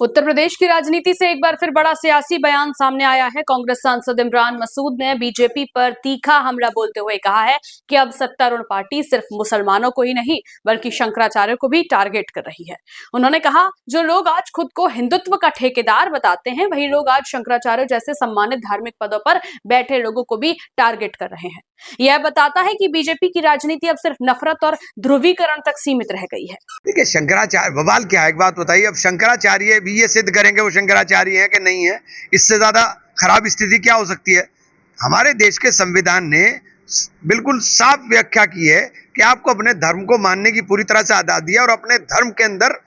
उत्तर प्रदेश की राजनीति से एक बार फिर बड़ा सियासी बयान सामने आया है। कांग्रेस सांसद इमरान मसूद ने बीजेपी पर तीखा हमला बोलते हुए कहा है कि अब सत्तारूढ़ पार्टी सिर्फ मुसलमानों को ही नहीं बल्कि शंकराचार्य को भी टारगेट कर रही है। उन्होंने कहा, जो लोग आज खुद को हिंदुत्व का ठेकेदार बताते हैं, वही लोग आज शंकराचार्य जैसे सम्मानित धार्मिक पदों पर बैठे लोगों को भी टारगेट कर रहे हैं। यह बताता है कि बीजेपी की राजनीति अब सिर्फ नफरत और ध्रुवीकरण तक सीमित रह गई है। देखिए, शंकराचार्य बवाल क्या है, एक बात बताइए। अब शंकराचार्य भी ये सिद्ध करेंगे वो शंकराचार्य है कि नहीं है, इससे ज्यादा खराब स्थिति क्या हो सकती है। हमारे देश के संविधान ने बिल्कुल साफ व्याख्या की है कि आपको अपने धर्म को मानने की पूरी तरह से आजादी है और अपने धर्म के अंदर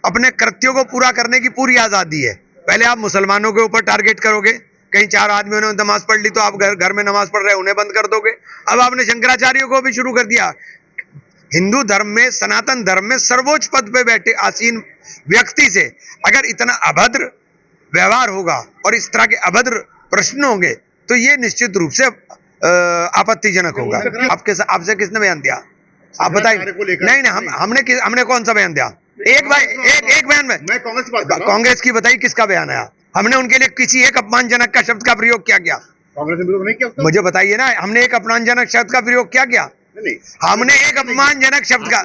अपने कृत्यों को पूरा करने की पूरी आजादी है। पहले आप मुसलमानों के ऊपर टारगेट करोगे, कहीं चार आदमियों ने नमाज पढ़ ली तो आप घर में नमाज पढ़ रहे उन्हें बंद कर दोगे। अब आपने शंकराचार्यों को भी शुरू कर दिया। हिंदू धर्म में, सनातन धर्म में सर्वोच्च पद पे बैठे आसीन व्यक्ति से अगर इतना अभद्र व्यवहार होगा और इस तरह के अभद्र प्रश्न होंगे तो ये निश्चित रूप से आपत्तिजनक होगा। आपसे किसने बयान दिया, आप बताइए। नहीं, हमने कौन सा बयान दिया? एक बयान में मैं कांग्रेस की बात कर रहा हूं। कांग्रेस की बताइए किसका बयान आया? हमने उनके लिए किसी एक अपमानजनक का शब्द का प्रयोग क्या किया? कांग्रेस ने विरोध नहीं किया। मुझे बताइए ना, हमने एक अपमानजनक शब्द का प्रयोग क्या किया? नहीं, हमने एक अपमानजनक शब्द का,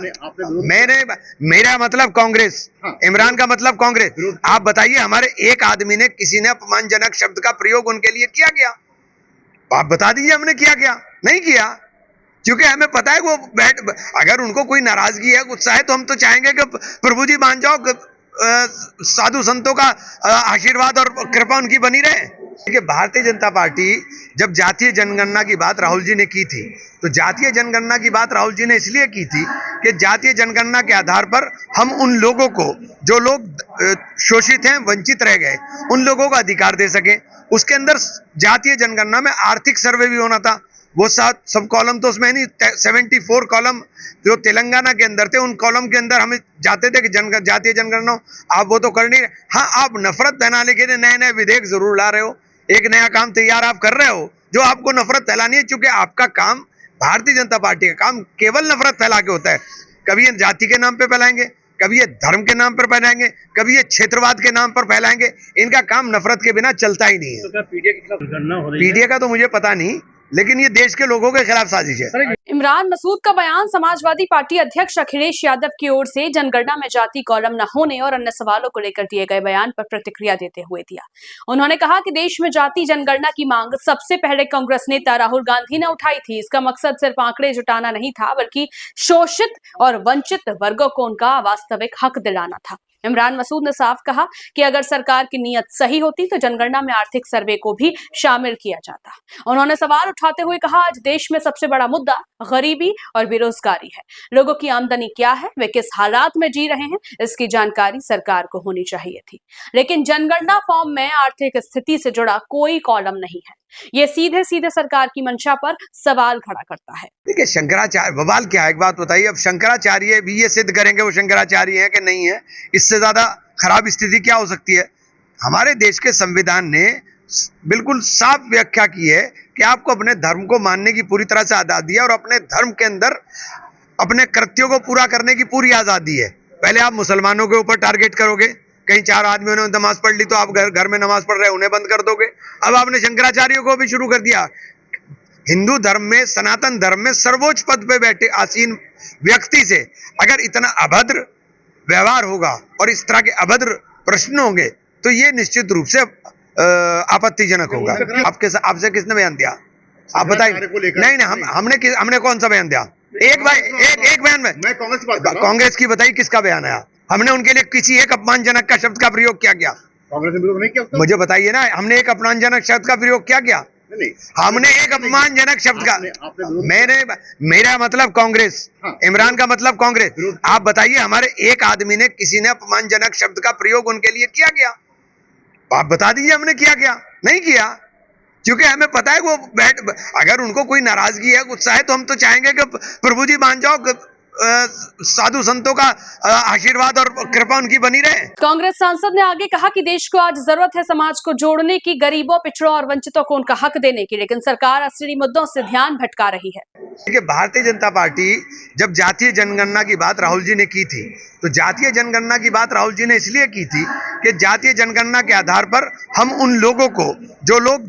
मेरा मतलब कांग्रेस, इमरान का मतलब कांग्रेस। आप बताइए, हमारे एक आदमी ने, किसी ने अपमानजनक शब्द का प्रयोग उनके लिए किया गया? आप बता दीजिए हमने किया क्या? नहीं किया, क्योंकि हमें पता है वो अगर उनको कोई नाराजगी है, गुस्सा है, तो हम तो चाहेंगे कि प्रभु जी मान जाओ, साधु संतों का आशीर्वाद और कृपा उनकी बनी रहे। देखिए, भारतीय जनता पार्टी जब जातीय जनगणना की बात राहुल जी ने की थी, तो जातीय जनगणना की बात राहुल जी ने इसलिए की थी कि जातीय जनगणना के आधार पर हम उन लोगों को, जो लोग शोषित हैं, वंचित रह गए, उन लोगों को अधिकार दे सकें। उसके अंदर जातीय जनगणना में आर्थिक सर्वे भी होना था। वो सब कॉलम तो उसमें नहीं, 74 कॉलम जो तेलंगाना के अंदर थे, उन कॉलम के अंदर हमें जाते थे कि जातीय जनगणना। आप वो तो कर नहीं रहे। हाँ, आप नफरत फैलाने के लिए नए नए विधेयक जरूर ला रहे हो, एक नया काम तैयार आप कर रहे हो जो आपको नफरत फैलानी है। चूंकि आपका काम, भारतीय जनता पार्टी का काम केवल नफरत फैला के होता है। कभी ये जाति के नाम पे फैलाएंगे, कभी ये धर्म के नाम पर फैलाएंगे, कभी ये क्षेत्रवाद के नाम पर फैलाएंगे। इनका काम नफरत के बिना चलता ही नहीं है। पीडीए का तो मुझे पता नहीं, लेकिन ये देश के लोगों के खिलाफ साजिश है। इमरान मसूद का बयान समाजवादी पार्टी अध्यक्ष अखिलेश यादव की ओर से जनगणना में जाति कॉलम न होने और अन्य सवालों को लेकर दिए गए बयान पर प्रतिक्रिया देते हुए दिया। उन्होंने कहा कि देश में जाति जनगणना की मांग सबसे पहले कांग्रेस नेता राहुल गांधी ने उठाई थी। इसका मकसद सिर्फ आंकड़े जुटाना नहीं था, बल्कि शोषित और वंचित वर्गों को उनका वास्तविक हक दिलाना था। इमरान मसूद ने साफ कहा कि अगर सरकार की नीयत सही होती तो जनगणना में आर्थिक सर्वे को भी शामिल किया जाता। उन्होंने सवाल उठाते हुए कहा, आज देश में सबसे बड़ा मुद्दा गरीबी और बेरोजगारी है। लोगों की आमदनी क्या है, वे किस हालात में जी रहे हैं, इसकी जानकारी सरकार को होनी चाहिए थी। लेकिन जनगणना फॉर्म में आर्थिक स्थिति से जुड़ा कोई कॉलम नहीं है। ये सीधे सीधे सरकार की मंशा पर सवाल खड़ा करता है। देखिए, शंकराचार्य बवाल क्या है, एक बात बताइए। अब शंकराचार्य भी ये सिद्ध करेंगे वो शंकराचार्य है कि नहीं है, इससे ज्यादा खराब स्थिति क्या हो सकती है। हमारे देश के संविधान ने बिल्कुल साफ व्याख्या की है कि आपको अपने धर्म को मानने की पूरी तरह से आजादी है और अपने धर्म के अंदर अपने कृत्यों को पूरा करने की पूरी आजादी है। पहले आप मुसलमानों के ऊपर टारगेट करोगे, कहीं चार आदमियों ने नमाज पढ़ ली तो आप घर में नमाज पढ़ रहे उन्हें बंद कर दोगे। अब आपने शंकराचार्यों को भी शुरू कर दिया। हिंदू धर्म में, सनातन धर्म में सर्वोच्च पद पे बैठे आसीन व्यक्ति से अगर इतना अभद्र व्यवहार होगा और इस तरह के अभद्र प्रश्न होंगे तो ये निश्चित रूप से आपत्तिजनक होगा। आपसे किसने बयान दिया, आप बताइए। नहीं, हमने कौन सा बयान दिया? एक बयान में मैं कांग्रेस की बात कर रहा हूं। कांग्रेस की बताइए किसका बयान आया? हमने उनके लिए किसी एक अपमानजनक का शब्द का प्रयोग क्या किया? कांग्रेस ने विरोध नहीं किया। मुझे बताइए ना, हमने एक अपमानजनक शब्द का प्रयोग क्या किया? नहीं, हमने एक अपमानजनक शब्द का, मेरा मतलब कांग्रेस, इमरान का मतलब कांग्रेस। आप बताइए, हमारे एक आदमी ने, किसी ने अपमानजनक शब्द का प्रयोग उनके लिए किया गया? आप बता दीजिए हमने किया क्या? नहीं किया, क्योंकि हमें पता है वो अगर उनको कोई नाराजगी है, गुस्सा है, तो हम तो चाहेंगे कि प्रभु जी मान जाओ, साधु संतों का आशीर्वाद और कृपा उनकी बनी रहे। कांग्रेस सांसद ने आगे कहा कि देश को आज जरूरत है समाज को जोड़ने की, गरीबों, पिछड़ों और वंचितों को उनका हक देने की, लेकिन सरकार असली मुद्दों से ध्यान भटका रही है। देखिए, भारतीय जनता पार्टी जब जातीय जनगणना की बात राहुल जी ने की थी, तो जातीय जनगणना की बात राहुल जी ने इसलिए की थी कि जातीय जनगणना के आधार पर हम उन लोगों को, जो लोग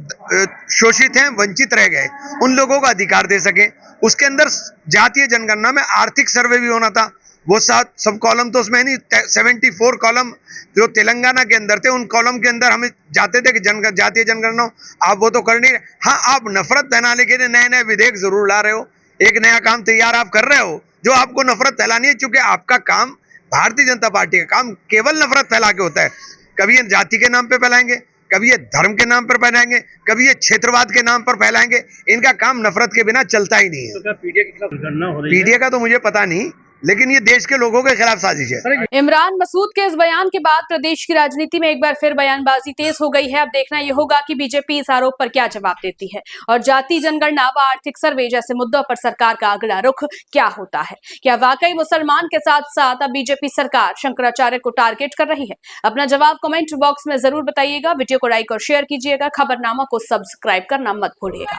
शोषित हैं, वंचित रह गए, उन लोगों को अधिकार दे सकें। उसके अंदर जातीय जनगणना में आर्थिक सर्वे भी होना था। वो सब कॉलम तो उसमें नहीं, 74 कॉलम जो तेलंगाना के अंदर थे, उन कॉलम के अंदर हमें जाते थे कि जातीय जनगणना हो। आप वो तो कर नहीं रहे। हाँ, आप नफरत फैलाने के लिए नए नए विधेयक जरूर ला रहे हो, एक नया काम तैयार आप कर रहे हो जो आपको नफरत फैलानी है, क्योंकि आपका काम, भारतीय जनता पार्टी का काम केवल नफरत फैला के होता है। कभी ये जाति के नाम पे फैलाएंगे, कभी ये धर्म के नाम पर फैलाएंगे, कभी ये क्षेत्रवाद के नाम पर फैलाएंगे। इनका काम नफरत के बिना चलता ही नहीं है। तो पीडीए के खिलाफ गणना हो रही है। पीडीए का तो मुझे पता नहीं, लेकिन ये देश के लोगों के खिलाफ साजिश है। इमरान मसूद के इस बयान के बाद प्रदेश की राजनीति में एक बार फिर बयानबाजी तेज हो गई है। अब देखना यह होगा कि बीजेपी इस आरोप पर क्या जवाब देती है और जाति जनगणना व आर्थिक सर्वे जैसे मुद्दों पर सरकार का अगला रुख क्या होता है। क्या वाकई मुसलमान के साथ साथ अब बीजेपी सरकार शंकराचार्य को टारगेट कर रही है? अपना जवाब कमेंट बॉक्स में जरूर बताइएगा। वीडियो को लाइक और शेयर कीजिएगा। खबरनामा को सब्सक्राइब करना मत भूलिएगा।